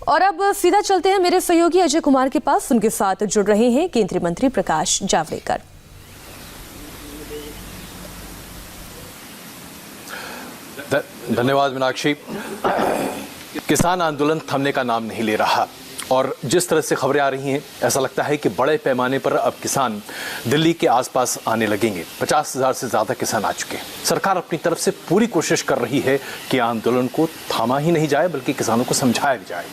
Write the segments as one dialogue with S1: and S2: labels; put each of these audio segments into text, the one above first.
S1: और अब सीधा चलते हैं मेरे सहयोगी अजय कुमार के पास। उनके साथ जुड़ रहे हैं केंद्रीय मंत्री प्रकाश जावड़ेकर।
S2: धन्यवाद मीनाक्षी। किसान आंदोलन थमने का नाम नहीं ले रहा और जिस तरह से खबरें आ रही हैं ऐसा लगता है कि बड़े पैमाने पर अब किसान दिल्ली के आसपास आने लगेंगे। 50,000 से ज़्यादा किसान आ चुके हैं। सरकार अपनी तरफ से पूरी कोशिश कर रही है कि आंदोलन को थामा ही नहीं जाए बल्कि किसानों को समझाया भी जाए।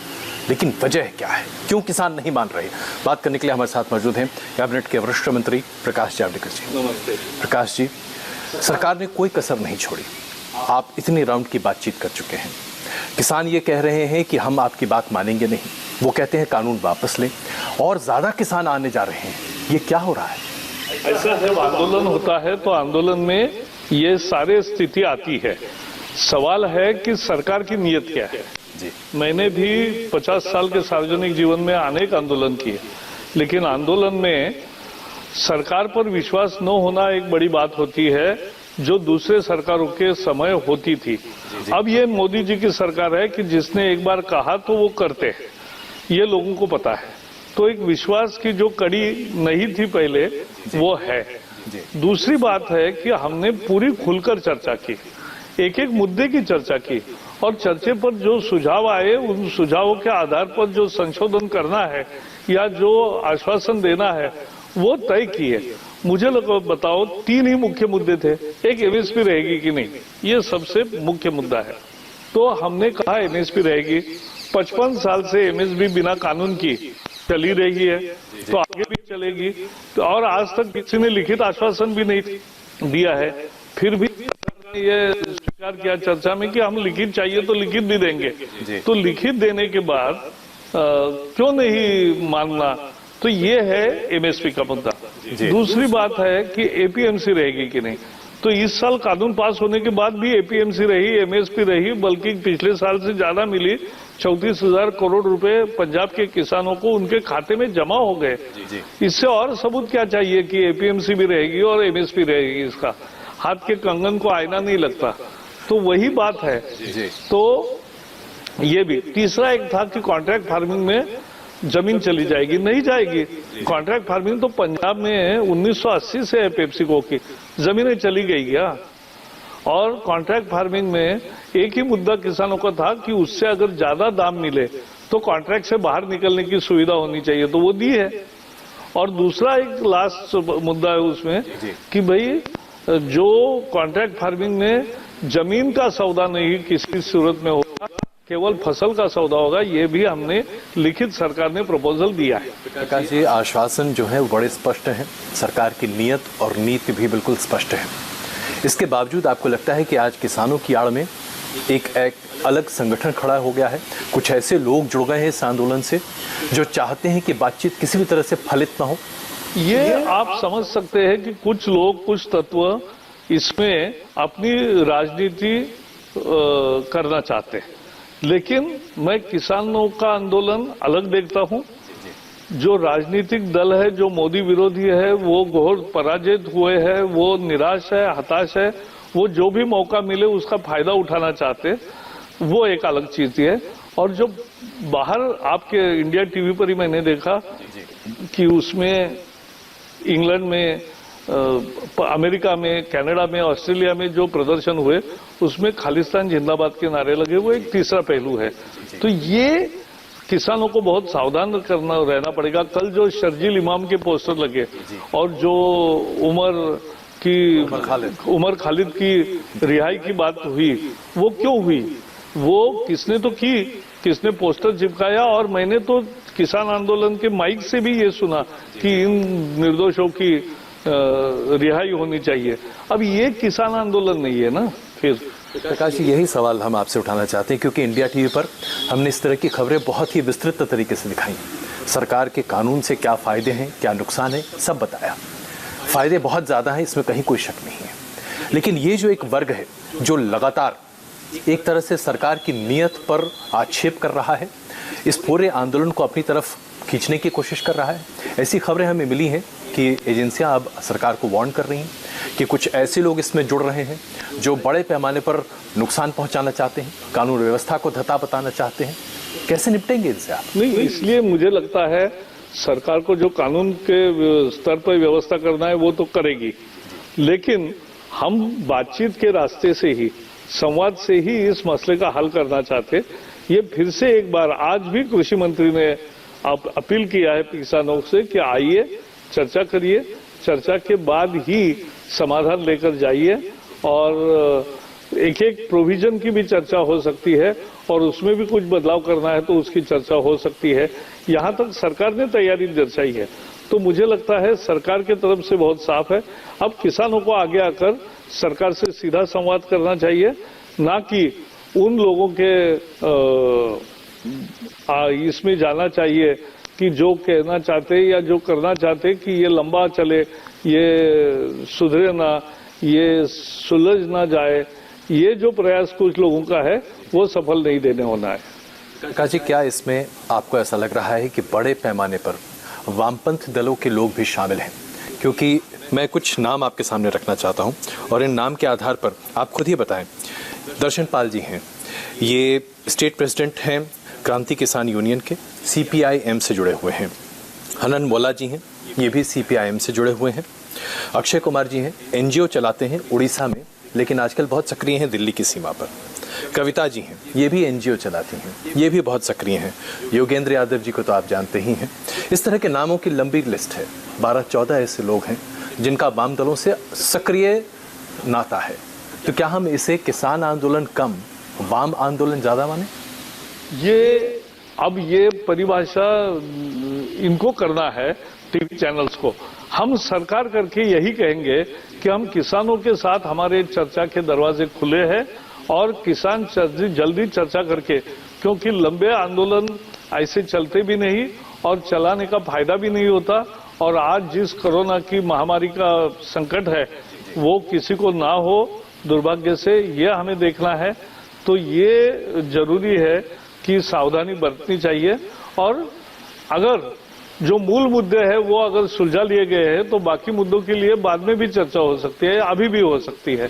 S2: लेकिन वजह क्या है, क्यों किसान नहीं मान रहे? बात करने के लिए हमारे साथ मौजूद हैं कैबिनेट के वरिष्ठ मंत्री प्रकाश जावड़ेकर जी।
S3: नमस्ते
S2: प्रकाश जी, सरकार ने कोई कसर नहीं छोड़ी। आप इतनी राउंड की बातचीत कर चुके हैं। किसान ये कह रहे हैं कि हम आपकी बात मानेंगे नहीं, वो कहते हैं कानून वापस लें, और ज्यादा किसान आने जा रहे हैं। ये क्या हो रहा है?
S3: ऐसा जब आंदोलन होता है तो आंदोलन में ये सारे स्थिति आती है। सवाल है कि सरकार की नीयत क्या है।
S2: जी।
S3: मैंने भी 50 साल के सार्वजनिक जीवन में अनेक आंदोलन किए, लेकिन आंदोलन में सरकार पर विश्वास न होना एक बड़ी बात होती है, जो दूसरे सरकारों के समय होती थी। अब ये मोदी जी की सरकार है कि जिसने एक बार कहा तो वो करते हैं, ये लोगों को पता है। तो एक विश्वास की जो कड़ी नहीं थी पहले, वो है। दूसरी बात है कि हमने पूरी खुलकर चर्चा की, एक एक मुद्दे की चर्चा की, और चर्चे पर जो सुझाव आए उन सुझावों के आधार पर जो संशोधन करना है या जो आश्वासन देना है वो तय किए। मुझे बताओ, 3 ही मुख्य मुद्दे थे। एक, एमएसपी रहेगी कि नहीं, ये सबसे मुख्य मुद्दा है। तो हमने कहा एमएसपी रहेगी। 55 साल से एमएसपी बिना कानून की चली रही है, तो आगे भी चलेगी। तो और आज तक किसी ने लिखित आश्वासन भी नहीं दिया है। फिर भी ये स्वीकार किया चर्चा में कि हम लिखित चाहिए तो लिखित भी देंगे। तो लिखित देने के बाद क्यों नहीं मानना? तो ये है एमएसपी का मुद्दा। दूसरी बात है कि एपीएमसी रहेगी कि नहीं। तो इस साल कानून पास होने के बाद भी एपीएमसी रही, एमएसपी रही, बल्कि पिछले साल से ज्यादा मिली। 34,000 करोड़ रुपए पंजाब के किसानों को उनके खाते में जमा हो गए। इससे और सबूत क्या चाहिए कि एपीएमसी भी रहेगी और एमएसपी रहेगी। इसका हाथ के कंगन को आईना नहीं लगता। तो वही बात है। तो ये भी। तीसरा एक था कि कॉन्ट्रैक्ट फार्मिंग में जमीन चली जाएगी, नहीं जाएगी। कॉन्ट्रैक्ट फार्मिंग तो पंजाब में 1980 से है, पेप्सिको की जमीनें चली गई क्या? और कॉन्ट्रैक्ट फार्मिंग में एक ही मुद्दा किसानों का था कि उससे अगर ज्यादा दाम मिले तो कॉन्ट्रैक्ट से बाहर निकलने की सुविधा होनी चाहिए, तो वो दी है। और दूसरा एक लास्ट मुद्दा है उसमें कि भाई जो कॉन्ट्रैक्ट फार्मिंग में जमीन का सौदा नहीं किसी सूरत में होगा, केवल फसल का सौदा होगा। ये भी हमने लिखित सरकार ने प्रपोजल दिया है।
S2: प्रकाश जी, आश्वासन जो है वो बड़े स्पष्ट हैं, सरकार की नीयत और नीति भी बिल्कुल स्पष्ट है। इसके बावजूद आपको लगता है कि आज किसानों की आड़ में एक अलग संगठन खड़ा हो गया है? कुछ ऐसे लोग जुड़ गए हैं इस आंदोलन से जो चाहते हैं कि बातचीत किसी भी तरह से फलित ना हो?
S3: ये आप समझ सकते हैं कि कुछ लोग, कुछ तत्व इसमें अपनी राजनीति करना चाहते हैं। लेकिन मैं किसानों का आंदोलन अलग देखता हूं। जो राजनीतिक दल है, जो मोदी विरोधी है, वो घोर पराजित हुए हैं, वो निराश है, हताश है। वो जो भी मौका मिले उसका फायदा उठाना चाहते, वो एक अलग चीज है। और जो बाहर आपके इंडिया टीवी पर ही मैंने देखा कि उसमें इंग्लैंड में, अमेरिका में, कनाडा में, ऑस्ट्रेलिया में जो प्रदर्शन हुए उसमें खालिस्तान जिंदाबाद के नारे लगे, वो एक तीसरा पहलू है। तो ये किसानों को बहुत सावधान रहना पड़ेगा। कल जो शर्जील इमाम के पोस्टर लगे और जो उमर खालिद की रिहाई की बात हुई, वो क्यों हुई? वो किसने तो की, किसने पोस्टर चिपकाया। और मैंने तो किसान आंदोलन के माइक से भी ये सुना कि इन निर्दोषों की रिहाई होनी चाहिए। अब ये किसान आंदोलन नहीं है ना। फिर
S2: प्रकाश जी, यही सवाल हम आपसे उठाना चाहते हैं क्योंकि इंडिया टीवी पर हमने इस तरह की खबरें बहुत ही विस्तृत तरीके से दिखाई। सरकार के कानून से क्या फायदे हैं, क्या नुकसान है, सब बताया। फायदे बहुत ज़्यादा हैं, इसमें कहीं कोई शक नहीं है। लेकिन ये जो एक वर्ग है जो लगातार एक तरह से सरकार की नीयत पर आक्षेप कर रहा है, इस पूरे आंदोलन को अपनी तरफ खींचने की कोशिश कर रहा है। ऐसी खबरें हमें मिली हैं कि एजेंसियां अब सरकार को वार्न कर रही हैं कि कुछ ऐसे लोग इसमें जुड़ रहे हैं जो बड़े पैमाने पर नुकसान पहुंचाना चाहते हैं, कानून व्यवस्था को धता बताना चाहते हैं। कैसे निपटेंगे इनसे आप?
S3: नहीं, इसलिए मुझे लगता है सरकार को जो कानून के स्तर पर व्यवस्था करना है वो तो करेगी, लेकिन हम बातचीत के रास्ते से ही, संवाद से ही इस मसले का हल करना चाहते। ये फिर से एक बार आज भी कृषि मंत्री ने अपील किया है किसानों से कि आइए चर्चा करिए, चर्चा के बाद ही समाधान लेकर जाइए, और एक एक प्रोविजन की भी चर्चा हो सकती है और उसमें भी कुछ बदलाव करना है तो उसकी चर्चा हो सकती है। यहाँ तक सरकार ने तैयारी दर्शाई है, तो मुझे लगता है सरकार की तरफ से बहुत साफ है। अब किसानों को आगे आकर सरकार से सीधा संवाद करना चाहिए, ना कि उन लोगों के इसमें जाना चाहिए कि जो कहना चाहते या जो करना चाहते कि ये लंबा चले, ये सुधरे ना, ये सुलझ ना जाए, ये जो प्रयास कुछ लोगों का है वो सफल नहीं देने होना है।
S2: काजी, क्या इसमें आपको ऐसा लग रहा है कि बड़े पैमाने पर वामपंथ दलों के लोग भी शामिल हैं? क्योंकि मैं कुछ नाम आपके सामने रखना चाहता हूं और इन नाम के आधार पर आप खुद ही बताएं। दर्शन पाल जी हैं, ये स्टेट प्रेसिडेंट हैं क्रांति किसान यूनियन के, CPIM से जुड़े हुए हैं। हनन मोला जी हैं, ये भी CPIM से जुड़े हुए हैं। अक्षय कुमार जी हैं, NGO चलाते हैं उड़ीसा में, लेकिन आजकल बहुत सक्रिय हैं दिल्ली की सीमा पर। कविता जी हैं, ये भी NGO चलाती हैं, ये भी बहुत सक्रिय हैं। योगेंद्र यादव जी को तो आप जानते ही हैं। इस तरह के नामों की लंबी लिस्ट है। 12-14 ऐसे लोग हैं जिनका वाम दलों से सक्रिय नाता है। तो क्या हम इसे किसान आंदोलन कम, वाम आंदोलन ज्यादा माने?
S3: ये परिभाषा इनको करना है टीवी चैनल्स को। हम सरकार करके यही कहेंगे कि हम किसानों के साथ हमारे चर्चा के दरवाजे खुले हैं और किसान जल्दी चर्चा करके, क्योंकि लंबे आंदोलन ऐसे चलते भी नहीं और चलाने का फायदा भी नहीं होता, और आज जिस कोरोना की महामारी का संकट है वो किसी को ना हो, दुर्भाग्य से ये हमें देखना है। तो ये जरूरी है कि सावधानी बरतनी चाहिए, और अगर जो मूल मुद्दे हैं वो अगर सुलझा लिए गए हैं तो बाकी मुद्दों के लिए बाद में भी चर्चा हो सकती है, अभी भी हो सकती है।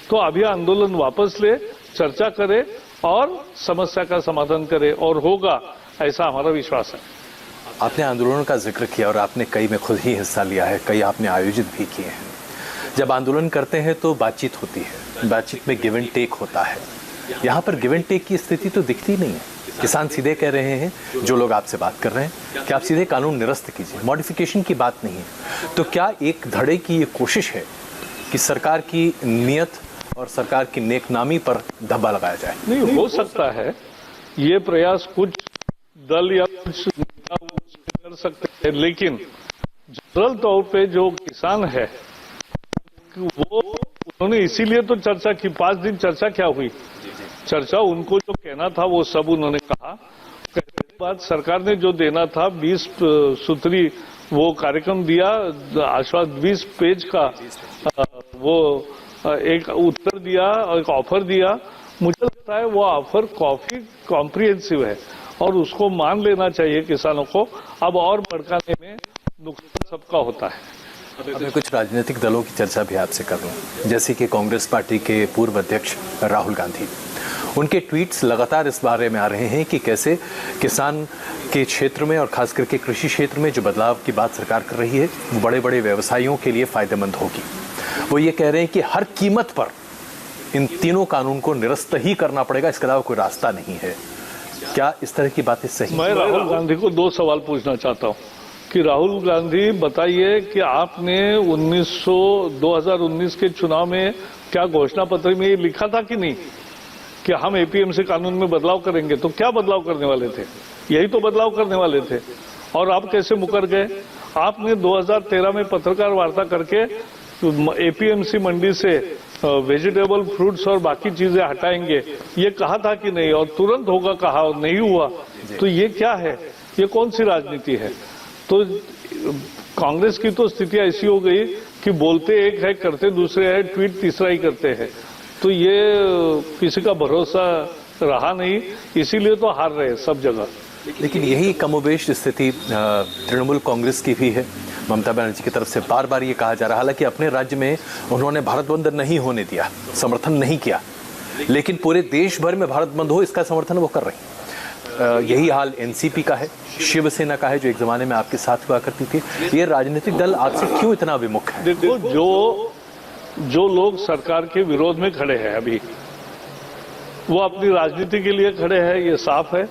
S3: तो अभी आंदोलन वापस ले, चर्चा करे और समस्या का समाधान करे, और होगा ऐसा हमारा विश्वास है।
S2: आपने आंदोलनों का जिक्र किया और आपने कई में खुद ही हिस्सा लिया है, कई आपने आयोजित भी किए हैं। जब आंदोलन करते हैं तो बातचीत होती है, बातचीत में गिव एंड टेक होता है। यहाँ पर गिव एंड टेक की स्थिति तो दिखती नहीं है। किसान सीधे कह रहे हैं, जो लोग आपसे बात कर रहे हैं, कि आप सीधे कानून निरस्त कीजिए, मॉडिफिकेशन की बात नहीं है। तो क्या एक धड़े की ये कोशिश है कि सरकार की नियत और सरकार की नेकनामी पर धब्बा लगाया जाए?
S3: नहीं, हो सकता है ये प्रयास कुछ दल या कुछ नेता कर सकते हैं, लेकिन जनरल तौर पे जो किसान है वो, उन्होंने इसीलिए तो चर्चा की। 5 दिन चर्चा क्या हुई? चर्चा उनको जो कहना था वो सब उन्होंने कहा। कहने बाद सरकार ने जो देना था 20 सूत्री वो कार्यक्रम दिया, आश्वास 20 पेज का वो एक उत्तर दिया और एक ऑफर दिया। मुझे लगता है वो ऑफर काफी कॉम्प्रिहेंसिव है और उसको मान लेना चाहिए किसानों को। अब और भड़काने में नुकसान सबका होता है।
S2: मैं कुछ राजनीतिक दलों की चर्चा भी आपसे कर रहा हूँ, जैसे कि कांग्रेस पार्टी के पूर्व अध्यक्ष राहुल गांधी। उनके ट्वीट्स लगातार इस बारे में आ रहे हैं कि कैसे किसान के क्षेत्र में और खास करके कृषि क्षेत्र में जो बदलाव की बात सरकार कर रही है वो बड़े बड़े व्यवसायियों के लिए फायदेमंद होगी। वो ये कह रहे हैं कि हर कीमत पर इन तीनों कानून को निरस्त ही करना पड़ेगा, इसके अलावा कोई रास्ता नहीं है। क्या इस तरह की बातें सही?
S3: मैं राहुल गांधी को 2 सवाल पूछना चाहता हूँ कि राहुल गांधी बताइए कि आपने 2019 के चुनाव में क्या घोषणा पत्र में ये लिखा था कि नहीं कि हम APMC कानून में बदलाव करेंगे? तो क्या बदलाव करने वाले थे? यही तो बदलाव करने वाले थे, और आप कैसे मुकर गए? आपने 2013 में पत्रकार वार्ता करके APMC मंडी से वेजिटेबल, फ्रूट्स और बाकी चीजें हटाएंगे ये कहा था कि नहीं, और तुरंत होगा कहा और नहीं हुआ। तो ये क्या है? ये कौन सी राजनीति है? तो कांग्रेस की तो स्थिति ऐसी हो गई कि बोलते एक है, करते दूसरे है, ट्वीट तीसरा ही करते हैं। तो ये किसी का भरोसा रहा नहीं, इसीलिए तो हार रहे सब जगह।
S2: लेकिन यही कमोबेश स्थिति तृणमूल कांग्रेस की भी है। ममता बनर्जी की तरफ से बार बार ये कहा जा रहा है, हालांकि अपने राज्य में उन्होंने भारत बंद नहीं होने दिया, समर्थन नहीं किया, लेकिन पूरे देश भर में भारत बंद हो इसका समर्थन वो कर रही। यही हाल एनसीपी का है, शिवसेना का है जो एक जमाने में आपके साथ हुआ करती थी। ये राजनीतिक दल आपसे क्यों इतना विमुख है?
S3: देखो, जो लोग सरकार के विरोध में खड़े हैं अभी, वो अपनी राजनीति के लिए खड़े हैं, ये साफ है।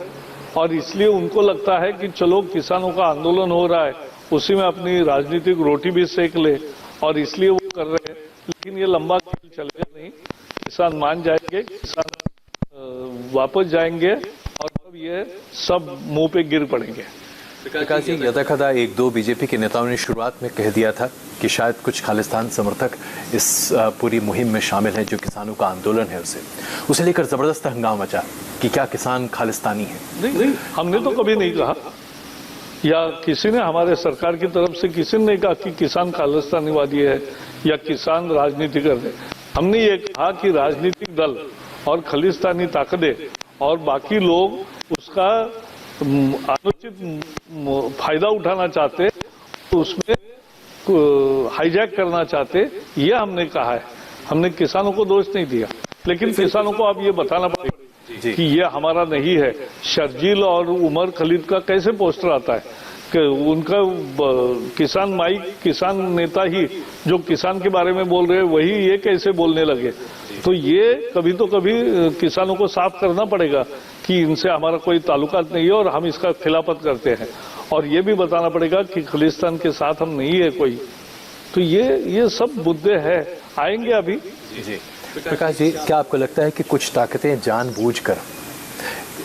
S3: और इसलिए उनको लगता है कि चलो किसानों का आंदोलन हो रहा है, उसी में अपनी राजनीतिक रोटी भी सेक ले, और इसलिए वो कर रहे हैं। लेकिन ये लंबा खेल चलेगा नहीं। किसान मान जाएंगे, किसान वापस जाएंगे, और तब ये सब मुंह पे गिर पड़ेंगे।
S2: प्रकाश जी, यदाकदा एक दो बीजेपी के नेताओं ने शुरुआत में कह दिया था कि शायद कुछ खालिस्तान समर्थक इस पूरी मुहिम में शामिल हैं, जो किसानों का आंदोलन है उसे लेकर जबरदस्त हंगामा मचा कि क्या किसान खालिस्तानी है?
S3: नहीं, हमने तो कभी नहीं कहा, या किसी ने हमारे सरकार की तरफ से किसी ने नहीं कहा कि किसान खालिस्तानीवादी है या किसान राजनीति कर रहे। हमने ये कहा कि राजनीतिक दल और खालिस्तानी ताकतें और बाकी लोग उसका अनुचित फायदा उठाना चाहते, उसमें हाईजैक करना चाहते, ये हमने कहा है। हमने किसानों को दोष नहीं दिया, लेकिन किसानों को अब ये बताना पड़ेगा कि ये हमारा नहीं है। शर्जील और उमर खलीद का कैसे पोस्टर आता है कि उनका किसान माइक, किसान नेता ही जो किसान के बारे में बोल रहे हैं, वही ये कैसे बोलने लगे? तो ये कभी तो कभी किसानों को साफ करना पड़ेगा कि इनसे हमारा कोई ताल्लुकात नहीं है और हम इसका खिलाफत करते हैं। और ये भी बताना पड़ेगा कि खालिस्तान के साथ हम नहीं है कोई। तो ये सब मुद्दे हैं, आएंगे अभी।
S2: जी प्रकाश जी, क्या आपको लगता है कि कुछ ताकतें जानबूझकर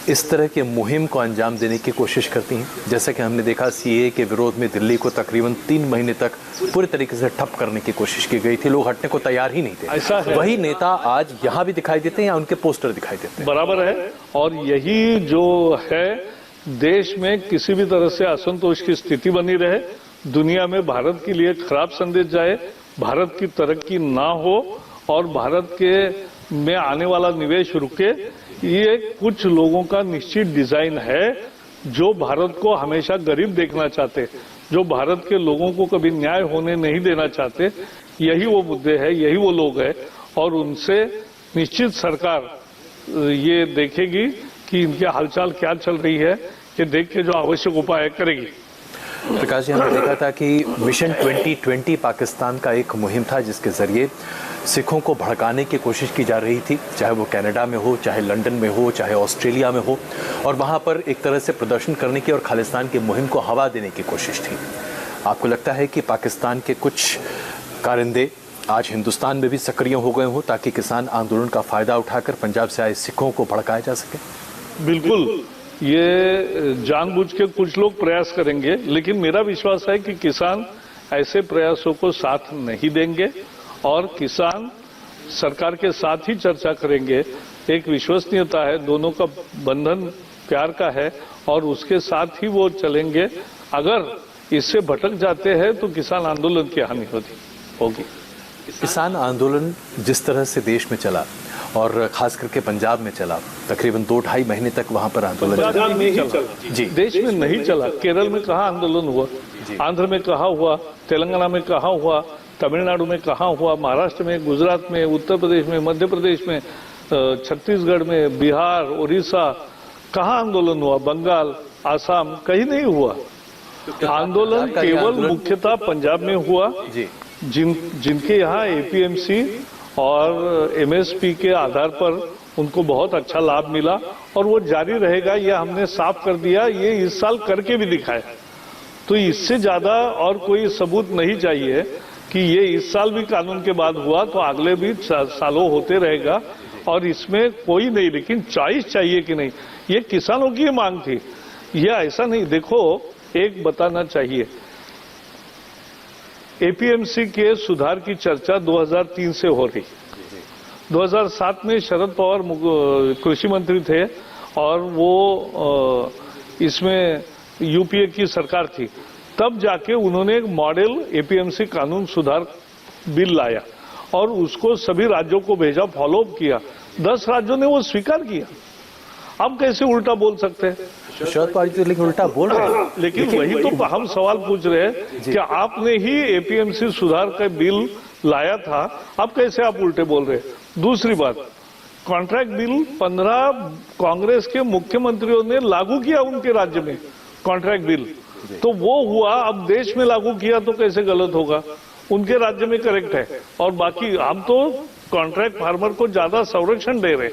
S2: इस तरह के मुहिम को अंजाम देने की कोशिश करती हैं? जैसा कि हमने देखा सीएए के विरोध में दिल्ली को तकरीबन 3 महीने तक पूरी तरीके से ठप करने की कोशिश की गई थी, लोग हटने को तैयार ही नहीं थे।
S3: ऐसा है।
S2: वही नेता आज यहाँ भी दिखाई देते हैं या उनके पोस्टर दिखाई देते हैं?
S3: बराबर है। और यही जो है, देश में किसी भी तरह से असंतोष की स्थिति बनी रहे, दुनिया में भारत के लिए खराब संदेश जाए, भारत की तरक्की ना हो और भारत के में आने वाला निवेश रुके, ये कुछ लोगों का निश्चित डिजाइन है जो भारत को हमेशा गरीब देखना चाहते, जो भारत के लोगों को कभी न्याय होने नहीं देना चाहते। यही वो मुद्दे हैं, यही वो लोग हैं, और उनसे निश्चित सरकार ये देखेगी कि इनके हालचाल क्या चल रही है, ये देख के जो आवश्यक उपाय करेगी।
S2: प्रकाश जी, हमने देखा था कि मिशन 2020 पाकिस्तान का एक मुहिम था जिसके जरिए सिखों को भड़काने की कोशिश की जा रही थी, चाहे वो कनाडा में हो, चाहे लंदन में हो, चाहे ऑस्ट्रेलिया में हो, और वहाँ पर एक तरह से प्रदर्शन करने की और खालिस्तान की मुहिम को हवा देने की कोशिश थी। आपको लगता है कि पाकिस्तान के कुछ कारिंदे आज हिंदुस्तान में भी सक्रिय हो गए हों ताकि किसान आंदोलन का फायदा उठाकर पंजाब से आए सिखों को भड़काया जा सके?
S3: बिल्कुल, ये जानबूझ के कुछ लोग प्रयास करेंगे, लेकिन मेरा विश्वास है कि किसान ऐसे प्रयासों को साथ नहीं देंगे और किसान सरकार के साथ ही चर्चा करेंगे। एक विश्वसनीयता है, दोनों का बंधन प्यार का है और उसके साथ ही वो चलेंगे। अगर इससे भटक जाते हैं तो किसान आंदोलन की हानि होगी।
S2: किसान आंदोलन जिस तरह से देश में चला और खास करके पंजाब में चला, तकरीबन 2-2.5 महीने तक वहां पर आंदोलन
S3: पंजाब में नहीं चला,
S2: जी
S3: देश में नहीं चला। केरल में कहाँ आंदोलन हुआ, आंध्र में कहाँ हुआ, तेलंगाना में कहाँ हुआ, तमिलनाडु में कहाँ हुआ, महाराष्ट्र में, गुजरात में, उत्तर प्रदेश में, मध्य प्रदेश में, छत्तीसगढ़ में, बिहार, उड़ीसा, कहाँ आंदोलन हुआ, बंगाल, आसाम, कहीं नहीं हुआ। आंदोलन केवल मुख्यतः पंजाब में हुआ, जिनके यहाँ एपीएमसी और एमएसपी के आधार पर उनको बहुत अच्छा लाभ मिला और वो जारी रहेगा, ये हमने साफ कर दिया, ये इस साल करके भी दिखाया। तो इससे ज्यादा और कोई सबूत नहीं चाहिए कि ये इस साल भी कानून के बाद हुआ तो अगले भी सालों होते रहेगा और इसमें कोई नहीं। लेकिन चॉइस चाहिए कि नहीं, ये किसानों की मांग थी, ये ऐसा नहीं। देखो, एक बताना चाहिए, एपीएमसी के सुधार की चर्चा 2003 से हो रही। 2007 में शरद पवार कृषि मंत्री थे और वो इसमें यूपीए की सरकार थी, तब जाके उन्होंने एक मॉडल एपीएमसी कानून सुधार बिल लाया और उसको सभी राज्यों को भेजा, फॉलोअप किया। 10 राज्यों ने वो स्वीकार किया। अब कैसे उल्टा बोल सकते हैं?
S2: शरद पवार जी लेकिन उल्टा बोल रहे हैं।
S3: लेकिन वही तो हम सवाल पूछ रहे हैं कि आपने ही एपीएमसी सुधार का बिल लाया था, अब कैसे आप उल्टे बोल रहे हैं? दूसरी बात, कॉन्ट्रैक्ट बिल 15 कांग्रेस के मुख्यमंत्रियों ने लागू किया उनके राज्य में कॉन्ट्रैक्ट बिल, तो वो हुआ। अब देश में लागू किया तो कैसे गलत होगा? उनके राज्य में करेक्ट है, और बाकी हम तो कॉन्ट्रैक्ट फार्मर को ज्यादा संरक्षण दे रहे,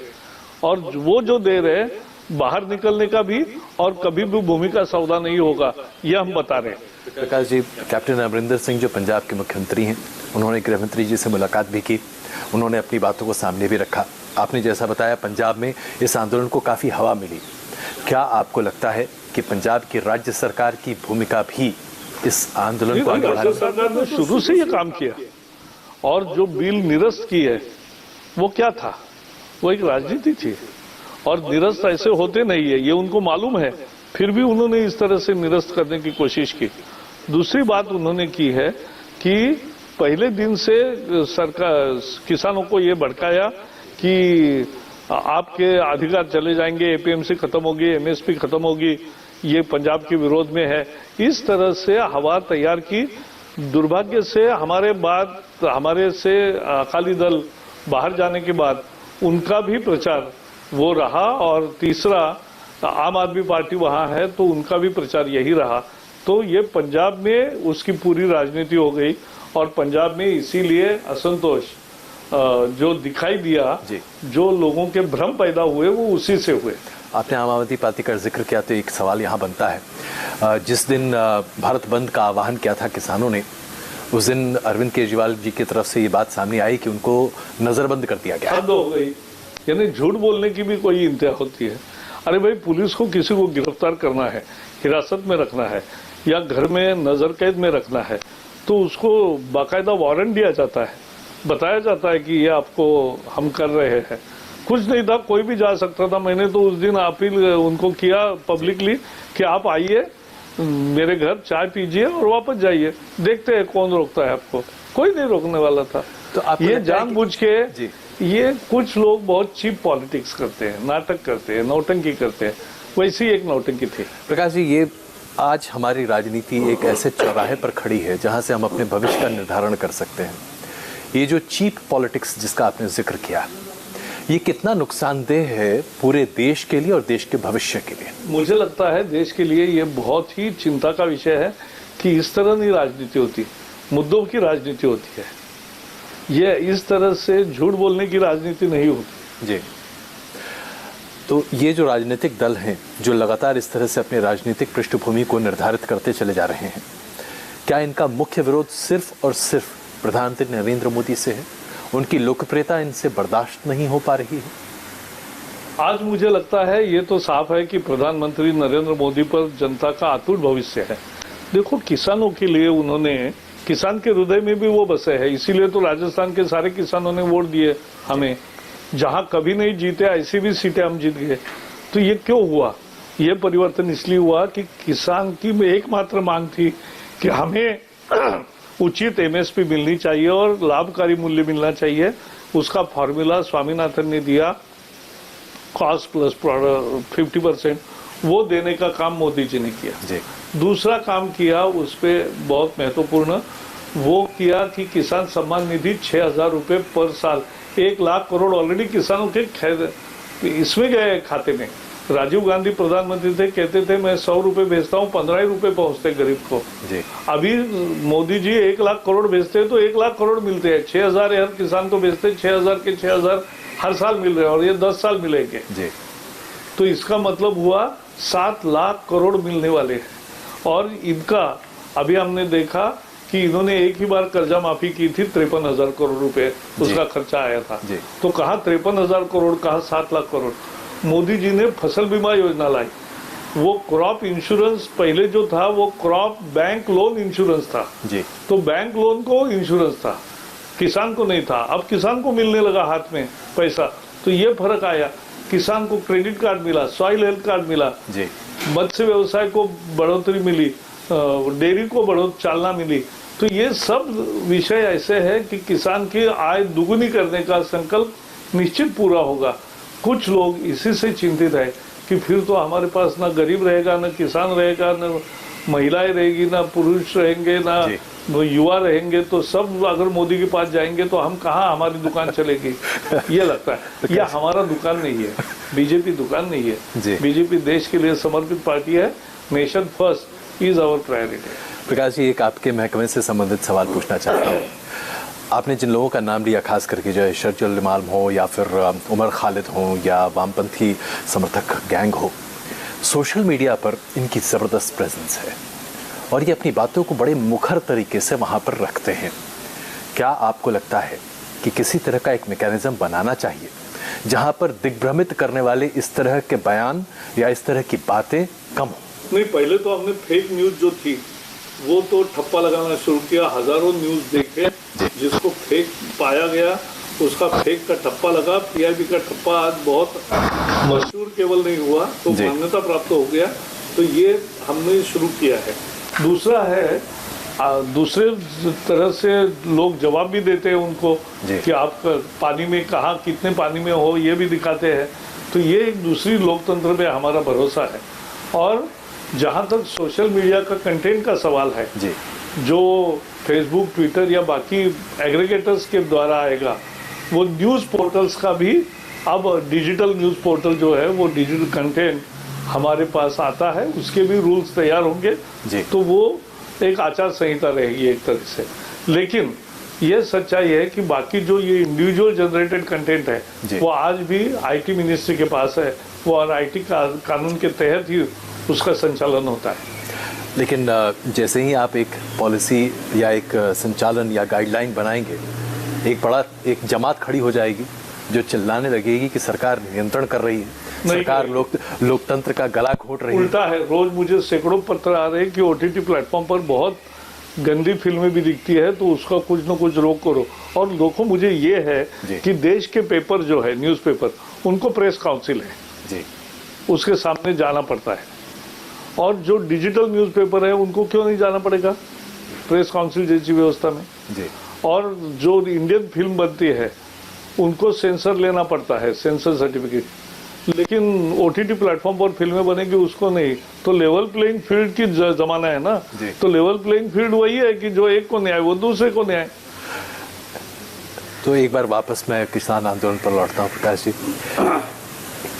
S3: और वो जो दे रहे बाहर निकलने का भी और कभी भी भूमि का सौदा नहीं होगा, ये हम बता रहे हैं।
S2: प्रकाश जी, कैप्टन अमरिंदर सिंह जो पंजाब के मुख्यमंत्री हैं, उन्होंने गृह मंत्री जी से मुलाकात भी की, उन्होंने अपनी बातों को सामने भी रखा। आपने जैसा बताया पंजाब में इस आंदोलन को काफी हवा मिली। क्या आपको लगता है कि पंजाब की राज्य सरकार की भूमिका भी इस आंदोलन को आगे बढ़ाने?
S3: सरकार ने शुरू से ये काम किया, और जो बिल निरस्त की है वो क्या था? वो एक राजनीति थी, और निरस्त ऐसे होते नहीं है, ये उनको मालूम है, फिर भी उन्होंने इस तरह से निरस्त करने की कोशिश की। दूसरी बात उन्होंने की है कि पहले दिन से सरकार किसानों को ये भड़काया कि आपके अधिकार चले जाएंगे, एपीएमसी खत्म होगी, एमएसपी खत्म होगी, ये पंजाब के विरोध में है। इस तरह से हवा तैयार की। दुर्भाग्य से हमारे से अकाली दल बाहर जाने के बाद उनका भी प्रचार वो रहा, और तीसरा आम आदमी पार्टी वहां है तो उनका भी प्रचार यही रहा। तो ये पंजाब में उसकी पूरी राजनीति हो गई, और पंजाब में इसीलिए असंतोष जो दिखाई दिया, जो लोगों के भ्रम पैदा हुए वो उसी से हुए।
S2: आपने आम आदमी पार्टी का जिक्र किया तो एक सवाल यहाँ बनता है, जिस दिन भारत बंद का आह्वान किया था किसानों ने, उस दिन अरविंद केजरीवाल जी की तरफ से ये बात सामने आई कि उनको नजरबंद कर दिया गया।
S3: हद हो गई, यानी झूठ बोलने की भी कोई इंतहा होती है। अरे भाई, पुलिस को किसी को गिरफ्तार करना है, हिरासत में रखना है, या घर में नजर कैद में रखना है, तो उसको बाकायदा वारंट दिया जाता है, बताया जाता है कि ये आपको हम कर रहे हैं। कुछ नहीं था, कोई भी जा सकता था। मैंने तो उस दिन अपील उनको किया पब्लिकली कि आप आइए मेरे घर, चाय पीजिए और वापस जाइए, देखते हैं कौन रोकता है आपको। कोई नहीं रोकने वाला था।
S2: तो आप
S3: ये जानबूझ के ये कुछ लोग बहुत चीप पॉलिटिक्स करते हैं, नाटक करते हैं, नौटंकी करते हैं, वैसी एक नौटंकी थी।
S2: प्रकाश जी, ये आज हमारी राजनीति एक ऐसे चौराहे पर खड़ी है जहां से हम अपने भविष्य का निर्धारण कर सकते हैं। ये जो चीप पॉलिटिक्स जिसका आपने जिक्र किया, ये कितना नुकसानदेह है पूरे देश के लिए और देश के भविष्य के लिए?
S3: मुझे लगता है देश के लिए ये बहुत ही चिंता का विषय है कि इस तरह नहीं राजनीति होती, मुद्दों की राजनीति होती है। ये इस तरह से झूठ बोलने की राजनीति नहीं होती।
S2: जी, तो ये जो राजनीतिक दल हैं जो लगातार इस तरह से अपने राजनीतिक पृष्ठभूमि को निर्धारित करते चले जा रहे हैं, क्या इनका मुख्य विरोध सिर्फ और सिर्फ प्रधानमंत्री नरेंद्र मोदी से है? उनकी लोकप्रियता इनसे बर्दाश्त नहीं हो पा रही है?
S3: आज मुझे लगता है ये तो साफ है कि प्रधानमंत्री नरेंद्र मोदी पर जनता का अटूट भविष्य है। देखो, किसानों के लिए उन्होंने, किसान के हृदय में भी वो बसे है, इसीलिए तो राजस्थान के सारे किसानों ने वोट दिए हमें। जहां कभी नहीं जीते ऐसी भी सीटें हम जीत गए। तो ये क्यों हुआ? ये परिवर्तन इसलिए हुआ कि किसान की एकमात्र मांग थी कि हमें उचित एमएसपी मिलनी चाहिए और लाभकारी मूल्य मिलना चाहिए। उसका फॉर्मूला स्वामीनाथन ने दिया, कॉस्ट प्लस 50%, वो देने का काम मोदी जी ने किया। दूसरा काम किया, उस पर बहुत महत्वपूर्ण वो किया कि किसान सम्मान निधि 6,000 रुपये पर साल, 1 लाख करोड़ ऑलरेडी किसानों के इसमें गए खाते में। राजीव गांधी प्रधानमंत्री थे, कहते थे मैं 100 रुपये भेजता हूँ, 15 ही रुपये पहुंचते गरीब को। अभी मोदी जी 1 लाख करोड़ भेजते हैं तो 1 लाख करोड़ मिलते हैं। 6,000 हर किसान को भेजते, 6,000 के 6,000 हर साल मिल रहे हैं, और ये 10 साल मिलेंगे। तो इसका मतलब हुआ 7 लाख करोड़ मिलने वाले हैं। और इनका अभी हमने देखा कि इन्होंने एक ही बार कर्जा माफी की थी, 53,000 करोड़ रुपए उसका खर्चा आया था। तो कहा 53,000 करोड़, कहा 7 लाख करोड़। मोदी जी ने फसल बीमा योजना लाई, वो क्रॉप इंश्योरेंस पहले जो था वो क्रॉप बैंक लोन इंश्योरेंस था। तो बैंक लोन को इंश्योरेंस था, किसान को नहीं था। अब किसान को मिलने लगा हाथ में पैसा, तो ये फर्क आया। किसान को क्रेडिट कार्ड मिला, सॉइल हेल्थ कार्ड मिला, मत्स्य व्यवसाय को बढ़ोतरी मिली, डेयरी को चालना मिली। तो ये सब विषय ऐसे है कि किसान की आय दुगुनी करने का संकल्प निश्चित पूरा होगा। कुछ लोग इसी से चिंतित है कि फिर तो हमारे पास ना गरीब रहेगा, ना किसान रहेगा, ना महिलाएं रहेगी, ना पुरुष रहेंगे, ना वो युवा रहेंगे तो सब अगर मोदी के पास जाएंगे तो हम कहाँ, हमारी दुकान चलेगी। ये लगता है यह हमारा दुकान नहीं है, बीजेपी दुकान नहीं है। बीजेपी देश के लिए समर्पित पार्टी है। Nation first is our priority.
S2: Prakash ji, एक आपके महकमे से संबंधित सवाल पूछना चाहता हूँ। आपने जिन लोगों का नाम लिया, खास करके जो है शरजील इमाम हो या फिर उमर खालिद हो या वामपंथी समर्थक गैंग हो, सोशल मीडिया पर इनकी ज़बरदस्त प्रेजेंस है और ये अपनी बातों को बड़े मुखर तरीके से वहाँ पर रखते हैं। क्या आपको लगता है कि किसी तरह का एक मैकेनिज्म बनाना चाहिए जहाँ पर दिग्भ्रमित करने वाले इस तरह के बयान या इस तरह की बातें कम हो?
S3: नहीं, पहले तो हमने फेक न्यूज जो थी वो तो ठप्पा लगाना शुरू किया। हजारों न्यूज देखे, जिसको फेक पाया गया उसका फेक का ठप्पा लगा। पीआईबी का ठप्पा आज बहुत मशहूर केवल नहीं हुआ तो मान्यता प्राप्त हो गया। तो ये हमने शुरू किया है। दूसरा है, दूसरे तरह से लोग जवाब भी देते हैं उनको कि आप पानी में कहाँ कितने पानी में हो, ये भी दिखाते हैं। तो ये एक दूसरी लोकतंत्र में हमारा भरोसा है। और जहाँ तक सोशल मीडिया का कंटेंट का सवाल है, जो फेसबुक, ट्विटर या बाकी एग्रीगेटर्स के द्वारा आएगा, वो न्यूज़ पोर्टल्स का भी अब डिजिटल न्यूज़ पोर्टल जो है वो डिजिटल कंटेंट हमारे पास आता है, उसके भी रूल्स तैयार होंगे। तो वो एक आचार संहिता रहेगी एक तरह से। लेकिन ये सच्चाई है कि बाकी जो ये इंडिविजुअल जनरेटेड कंटेंट है वो आज भी आईटी मिनिस्ट्री के पास है। वो और आईटी कानून के तहत ही उसका संचालन होता है।
S2: लेकिन जैसे ही आप एक पॉलिसी या एक संचालन या गाइडलाइन बनाएंगे, एक जमात खड़ी हो जाएगी जो चिल्लाने लगेगी कि सरकार नियंत्रण कर रही है, सरकार लोकतंत्र का गला घोट रही है।
S3: उल्टा है, रोज मुझे सैकड़ों पत्र आ रहे हैं कि ओटीटी प्लेटफॉर्म पर बहुत गंदी फिल्में भी दिखती है तो उसका कुछ न कुछ रोक करो। और देखो, मुझे ये है कि देश के पेपर जो है, न्यूज़पेपर, उनको प्रेस काउंसिल है, उसके सामने जाना पड़ता है। और जो डिजिटल न्यूज़पेपर है उनको क्यों नहीं जाना पड़ेगा प्रेस काउंसिल जैसी व्यवस्था में? और जो इंडियन फिल्म बनती है उनको सेंसर लेना पड़ता है, सेंसर सर्टिफिकेट। लेकिन ओटीटी प्लेटफॉर्म पर फिल्में बनेगी उसको नहीं। तो लेवल प्लेइंग फील्ड की जमाना है ना। तो लेवल प्लेइंग फील्ड वही है कि जो एक को न्याय वो दूसरे को न्याय।
S2: तो एक बार वापस मैं किसान आंदोलन पर लौटता हूँ। प्रकाश जी,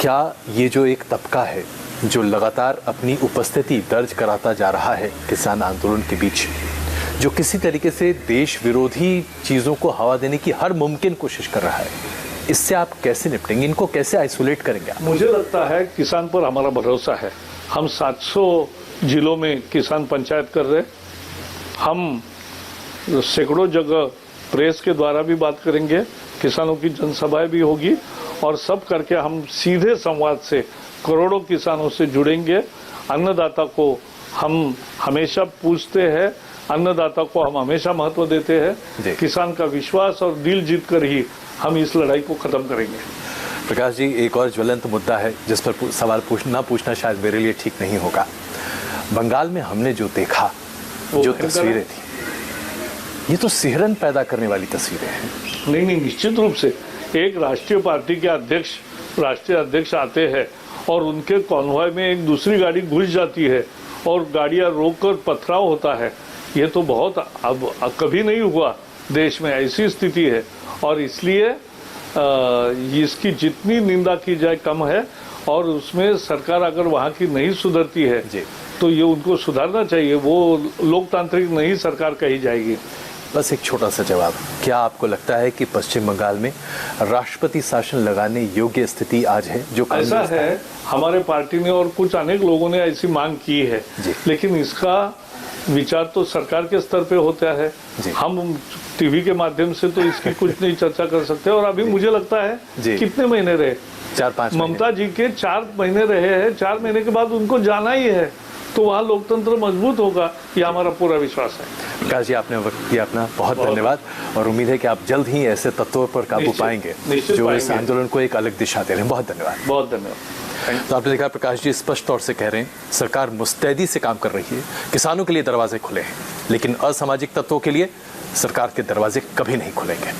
S2: क्या ये जो एक तबका है जो लगातार अपनी उपस्थिति दर्ज कराता जा रहा है किसान आंदोलन के बीच, जो किसी तरीके से देश विरोधी चीज़ों को हवा देने की हर मुमकिन कोशिश कर रहा है, इससे आप कैसे निपटेंगे? इनको कैसे आइसोलेट करेंगे?
S3: मुझे लगता है किसान पर हमारा भरोसा है। हम 700 जिलों में किसान पंचायत कर रहे हैं। हम सैकड़ों जगह प्रेस के द्वारा भी बात करेंगे, किसानों की जनसभाएं भी होगी और सब करके हम सीधे संवाद से करोड़ों किसानों से जुड़ेंगे। अन्नदाता को हम हमेशा पूछते हैं, अन्नदाता को हम हमेशा महत्व देते हैं। किसान का विश्वास और दिल जीत कर ही हम इस लड़ाई को खत्म करेंगे।
S2: प्रकाश जी, एक और ज्वलंत मुद्दा है जिस पर सवाल पूछना शायद मेरे लिए ठीक नहीं होगा। बंगाल में हमने जो देखा, जो तस्वीरें थी, ये तो सिहरन पैदा करने वाली तस्वीरें हैं।
S3: नहीं, निश्चित रूप से एक राष्ट्रीय पार्टी के राष्ट्रीय अध्यक्ष आते हैं और उनके कॉन्वॉय में एक दूसरी गाड़ी घुस जाती है और गाड़ियां रोककर पथराव होता है। ये तो बहुत अब कभी नहीं हुआ देश में, ऐसी स्थिति है। और इसलिए इसकी जितनी निंदा की जाए कम है। और उसमें सरकार अगर वहाँ की नहीं सुधरती है तो ये उनको सुधारना चाहिए। वो लोकतांत्रिक नहीं सरकार कही जाएगी।
S2: बस एक छोटा सा जवाब, क्या आपको लगता है कि पश्चिम बंगाल में राष्ट्रपति शासन लगाने योग्य स्थिति आज है? जो
S3: ऐसा है, हमारे पार्टी ने और कुछ अनेक लोगों ने ऐसी मांग की है, लेकिन इसका विचार तो सरकार के स्तर पे होता है। हम टीवी के माध्यम से तो इसकी कुछ नहीं चर्चा कर सकते। और अभी मुझे लगता है कितने महीने रहे,
S2: 4-5
S3: ममता जी के 4 महीने रहे हैं। 4 महीने के बाद उनको जाना ही है, तो वहाँ लोकतंत्र मजबूत होगा, ये हमारा पूरा विश्वास है।
S2: प्रकाश जी, आपने वक्त दिया अपना, बहुत धन्यवाद। और उम्मीद है कि आप जल्द ही ऐसे तत्वों पर काबू पाएंगे जो इस आंदोलन को एक अलग दिशा दे रहे हैं। बहुत धन्यवाद।
S3: बहुत धन्यवाद।
S2: तो आपने देखा, प्रकाश जी स्पष्ट तौर से कह रहे हैं सरकार मुस्तैदी से काम कर रही है, किसानों के लिए दरवाजे खुले हैं, लेकिन असामाजिक तत्वों के लिए सरकार के दरवाजे कभी नहीं खुलेंगे।